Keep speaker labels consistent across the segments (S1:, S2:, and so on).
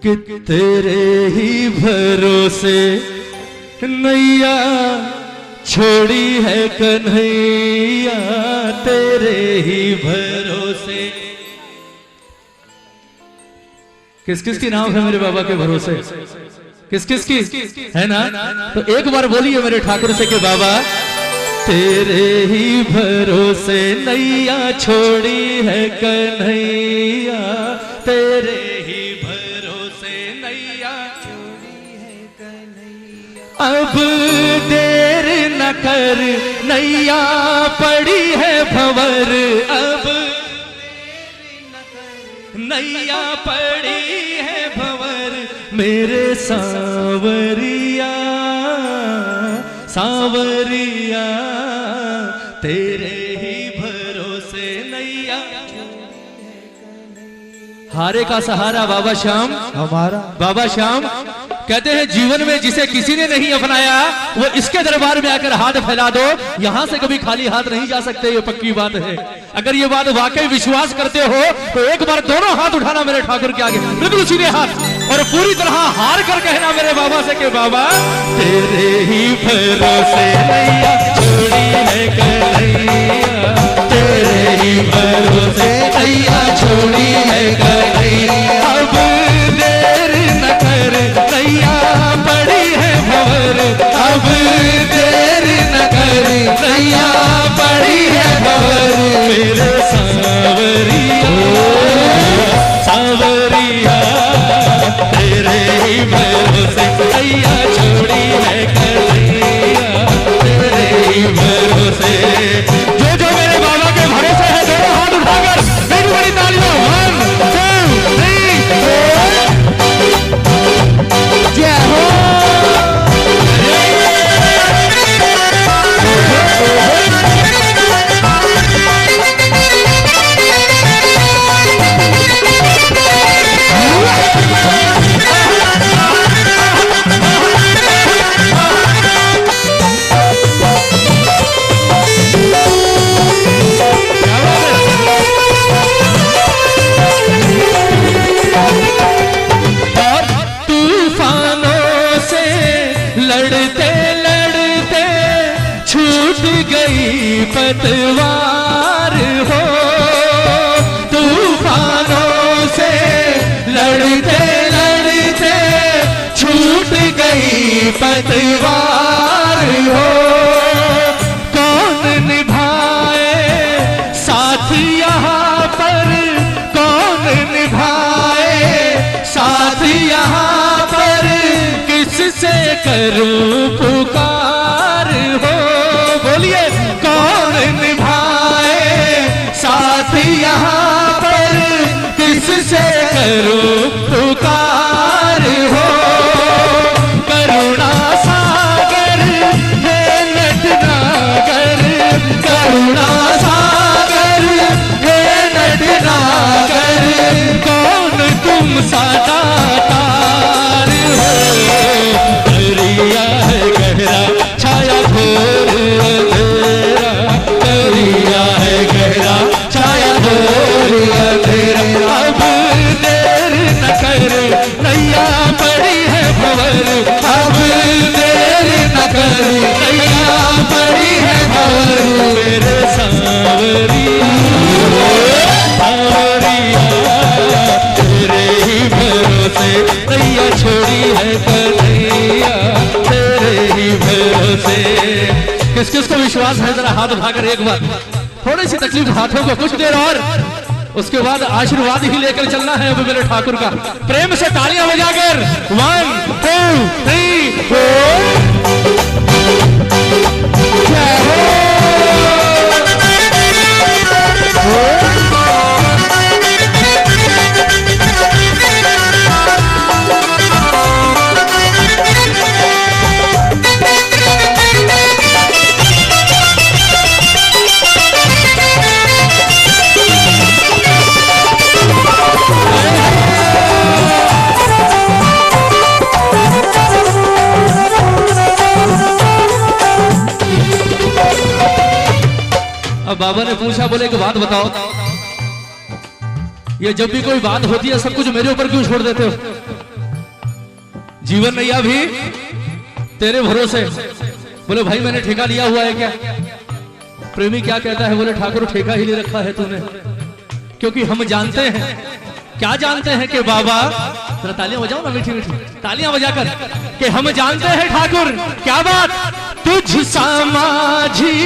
S1: कि तेरे ही भरोसे नैया छोड़ी है कन्हैया, तेरे ही भरोसे। किस किस की नाम है मेरे बाबा के भरोसे? किस किस की है ना? तो एक बार बोलिए मेरे ठाकुर से कि बाबा तेरे ही भरोसे नैया छोड़ी है कन्हैया, तेरे ही भरोसे नैया छोड़ी है कन्हैया। अब देर न कर नैया पड़ी है भंवर, अब नैया पड़ी है भंवर, मेरे सांवरिया सांवरिया, तेरे ही भरोसे नैया। हारे का सहारा बाबा श्याम हमारा। बाबा श्याम कहते हैं जीवन में जिसे किसी ने नहीं अपनाया वो इसके दरबार में आकर हाथ फैला दो, यहां से कभी खाली हाथ नहीं जा सकते, ये पक्की बात है। अगर ये बात वाकई विश्वास करते हो तो एक बार दोनों हाथ उठाना मेरे ठाकुर के आगे, बिल्कुल सीधे हाथ, और पूरी तरह हार कर कहना मेरे बाबा से कि बाबा तेरे ही भरोसे नैया छोड़ी है कन्हैया, तेरे ही भरोसे नैया छोड़ी है कन्हैया। अब देर न कर नैया पड़ी है भंवर, अब देर न कर नैया पड़ी है भंवर, मेरे सांवरिया सांवरिया, तेरे ही भरोसे नैया छोड़ी है कन्हैया, तेरे ही भरोसे। जो जो मेरे बाबा के भरोसे है दोनों हाथ उठाकर बड़ी बड़ी तालियां। 1 2 3 जय हो। पतवार हो, तूफानों से लड़ते लड़ते छूट गई पतवार हो। कौन निभाए साथ यहाँ पर, कौन निभाए साथ यहाँ पर, किससे करूं पुकार हो। बोलिए कौन निभाए साथ यहाँ पर, किससे करूं पुकार हो। करुणा सागर है नटनागर, करुणा सागर है नटनागर, कौन तुम सा दातार हो। दरिया है गहरा छाया घोर अंधेरा, दरिया है गहरा छाया घोर अंधेरा। अब देर न कर नैया पड़ी है भंवर, अब देर न कर नैया पड़ी है भंवर, मेरे सांवरिया सांवरिया, तेरे ही भरोसे नैया छोड़ी है कन्हैया, तेरे ही भरोसे। किस किस को विश्वास है जरा हाथ उठाकर एक बार। थोड़ी सी तकलीफ हाथों को, कुछ देर और उसके बाद आशीर्वाद ही लेकर चलना है अब मेरे ठाकुर का। प्रेम से तालियां बजाकर 1 2 3 4 जय हो। अब बाबा ने पूछा, बोले कि बात बताओ, ये जब भी कोई बात होती है सब कुछ मेरे ऊपर क्यों छोड़ देते हो? जीवन नैया भी तेरे भरोसे। बोले भाई मैंने ठेका लिया हुआ है क्या? प्रेमी क्या कहता है? बोले ठाकुर ठेका ही ले रखा है तूने, क्योंकि हम जानते हैं, क्या जानते हैं कि बाबा, जरा तालियां बजाओ ना मीठी मीठी तालियां बजाकर, कि हम जानते हैं ठाकुर क्या बात, तुझ सा माझी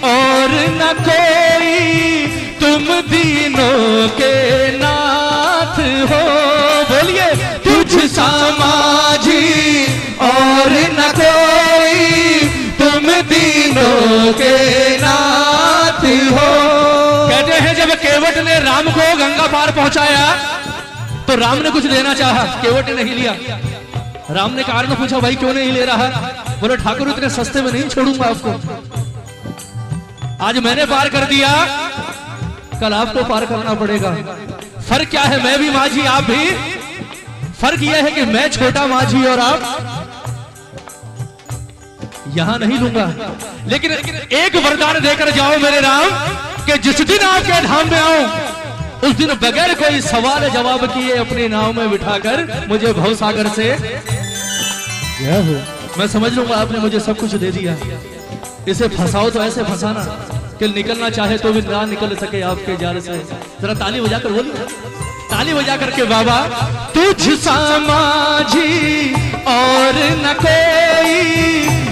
S1: और न कोई, तुम दीनों के नाथ हो। बोलिए, तुझ सा माझी और न कोई, तुम दीनों के नाथ हो। कहते हैं जब केवट ने राम को गंगा पार पहुंचाया तो राम ने कुछ देना चाहा, केवट ने नहीं लिया। राम ने कारण पूछा, भाई क्यों नहीं ले रहा? बोले ठाकुर इतने सस्ते में नहीं छोड़ूंगा आपको, आज मैंने पार कर दिया, कल आपको पार करना पड़ेगा। फर्क क्या है? मैं भी माझी, आप भी। फर्क यह है कि मैं छोटा माझी और आप यहां नहीं लूंगा, लेकिन एक वरदान देकर जाओ मेरे राम, कि जिस दिन आपके धाम में आऊं उस दिन बगैर कोई सवाल जवाब किए अपने नाव में बिठाकर मुझे भवसागर से मैं समझ लूंगा आपने मुझे सब कुछ दे दिया। इसे फंसाओ तो ऐसे फंसाना कि निकलना चाहे तो भी ना निकल सके आपके जाल से। जरा ताली बजाकर बोलिए, ताली बजा करके बाबा, तुझ सा माझी और न कोई,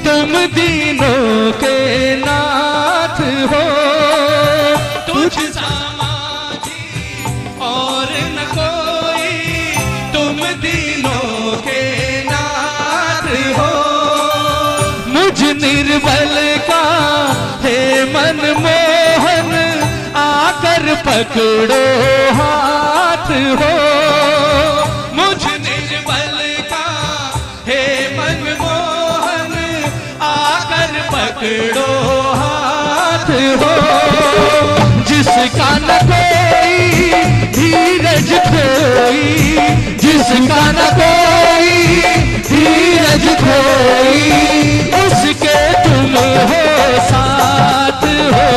S1: तुम दीनों के नाथ हो। तुझ सा माझी और न कोई, तुम दीनों के नाथ हो। मुझ निर्बल का हे मन मोहन, आकर पकड़ो हाथ हो। मुझ निर्बल का हे मन मोहन, आकर पकड़ो हाथ हो। जिसका न कोई धीरज खोई, जिसका न कोई धीरज खोई, उसके तुम हो साथ हो।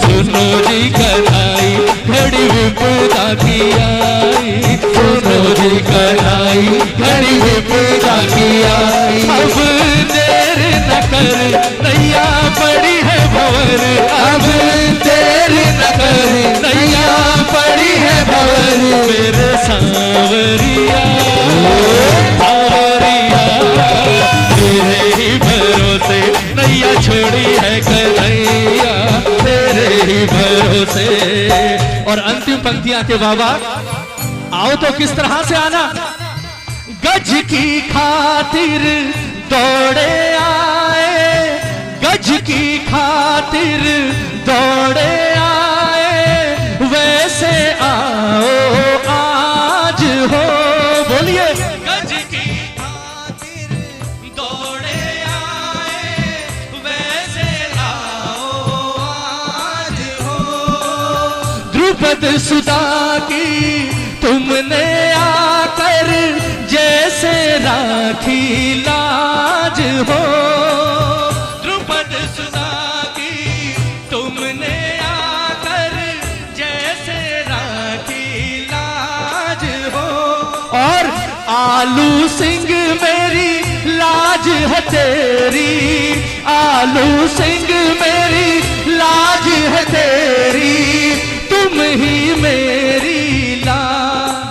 S1: सुनो जी कन्हई घड़ी विपदा की आई, सुनो जी कन्हई घड़ी विपदा की आई। अब देर न कर नैया पड़ी है भंवर, अब देर न कर नैया पड़ी है भंवर। मेरे सांवरिया सांवरिया, तेरे ही भरोसे नैया छोड़ी है कन्हैया, तेरे ही भरोसे। और अंतिम पंक्तियां के बाबा, आओ तो किस तरह से आना। गज की खातिर दौड़े आए, गज की खातिर दौड़े आए, वैसे आओ आज हो। बोलिए, गज की खातिर दौड़े आए, वैसे आओ आज हो। द्रुपद सुधा की तुमने आकर जैसे राखी लाज हो। द्रुपद सुधा की तुमने आकर जैसे राखी लाज हो। और आलू सिंह मेरी लाज है तेरी, आलू सिंह मेरी लाज है तेरी, तुम ही मेरी लाज।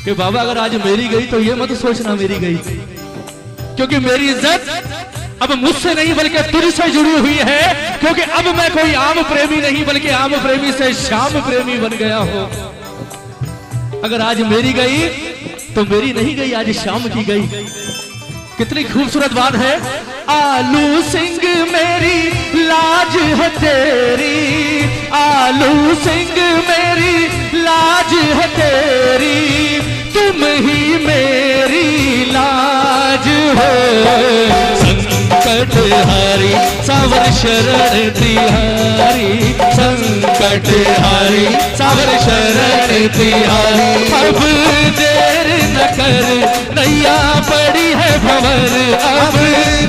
S1: कि बाबा अगर आज मेरी गई तो ये मत सोचना मेरी गई, क्योंकि मेरी इज्जत अब मुझसे नहीं बल्कि तुझसे जुड़ी हुई है। क्योंकि अब मैं कोई आम प्रेमी नहीं बल्कि आम प्रेमी से श्याम प्रेमी बन गया हूं। अगर आज मेरी गई तो मेरी नहीं गई, आज श्याम की गई। कितनी खूबसूरत बात है। आलू सिंह मेरी लाज है तेरी, आलू सिंह मेरी लाज है तेरी, तुम ही मेरी लाज हो। संकट हारी सावर शरण तिहारी, संकट हारी सावर शरण तिहारी। अब देर न कर नैया पड़ी है भंवर, अब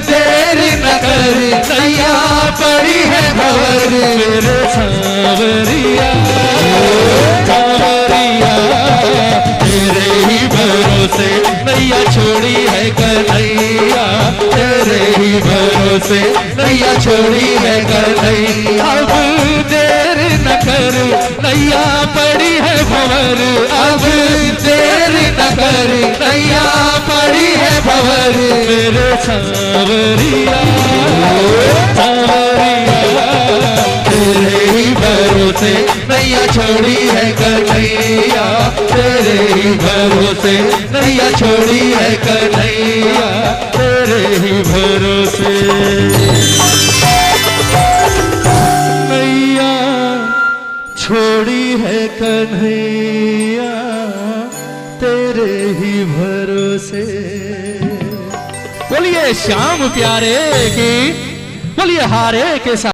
S1: देर न कर नैया पड़ी है भंवर। मेरे सांवरिया सांवरिया, तेरे ही भरोसे है कन्हैया, तेरे ही भरोसे नैया छोड़ी है कन्हैया। अब देर न कर नैया पड़ी है भंवर, अब देर न कर नैया पड़ी है भंवर। मेरे सांवरिया सांवरिया, तेरे ही भरोसे नैया छोड़ी है कन्हैया, तेरे ही भरोसे नैया छोड़ी है कन्हैया, तेरे ही भरोसे नैया छोड़ी है कन्हैया, तेरे ही भरोसे। बोलिए श्याम प्यारे की, बोलिए हारे के साथ।